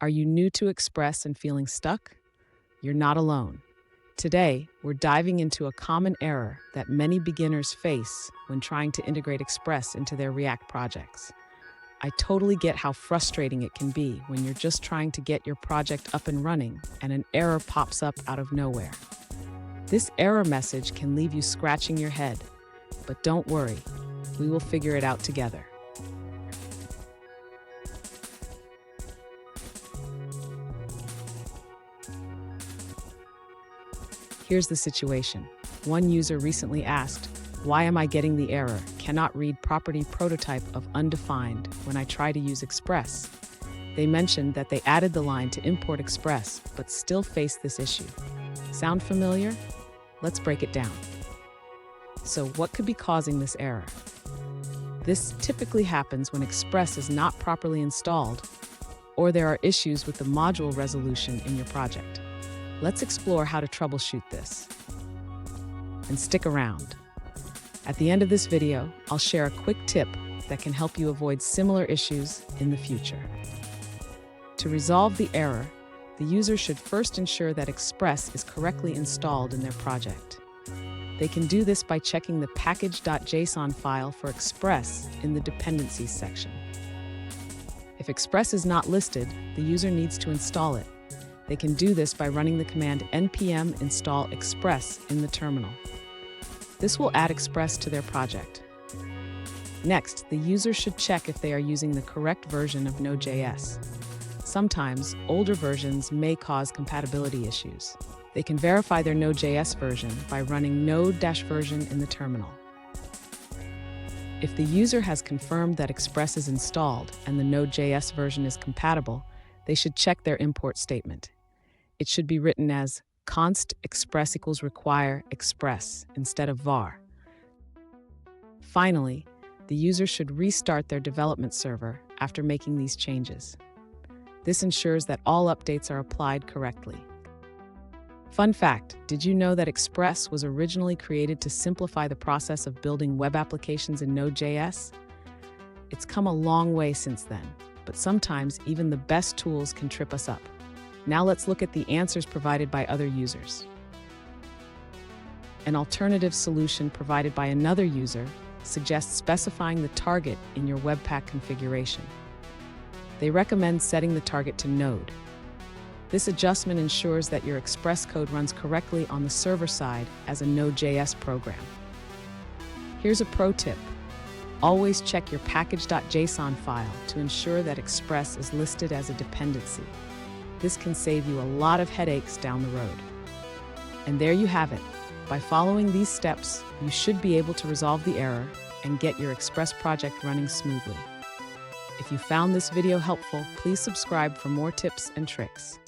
Are you new to Express and feeling stuck? You're not alone. Today, we're diving into a common error that many beginners face when trying to integrate Express into their React projects. I totally get how frustrating it can be when you're just trying to get your project up and running and an error pops up out of nowhere. This error message can leave you scratching your head, but don't worry, we will figure it out together. Here's the situation. One user recently asked, "Why am I getting the error, cannot read property prototype of Undefined when I try to use Express?" They mentioned that they added the line to import Express, but still face this issue. Sound familiar? Let's break it down. So, what could be causing this error? This typically happens when Express is not properly installed, or there are issues with the module resolution in your project. Let's explore how to troubleshoot this. And stick around. At the end of this video, I'll share a quick tip that can help you avoid similar issues in the future. To resolve the error, the user should first ensure that Express is correctly installed in their project. They can do this by checking the package.json file for Express in the dependencies section. If Express is not listed, the user needs to install it. They can do this by running the command npm install express in the terminal. This will add Express to their project. Next, the user should check if they are using the correct version of Node.js. Sometimes, older versions may cause compatibility issues. They can verify their Node.js version by running node-version in the terminal. If the user has confirmed that Express is installed and the Node.js version is compatible, they should check their import statement. It should be written as const express equals require express instead of var. Finally, the user should restart their development server after making these changes. This ensures that all updates are applied correctly. Fun fact, did you know that Express was originally created to simplify the process of building web applications in Node.js? It's come a long way since then, but sometimes even the best tools can trip us up. Now let's look at the answers provided by other users. An alternative solution provided by another user suggests specifying the target in your Webpack configuration. They recommend setting the target to Node. This adjustment ensures that your Express code runs correctly on the server side as a Node.js program. Here's a pro tip. Always check your package.json file to ensure that Express is listed as a dependency. This can save you a lot of headaches down the road. And there you have it. By following these steps, you should be able to resolve the error and get your Express project running smoothly. If you found this video helpful, please subscribe for more tips and tricks.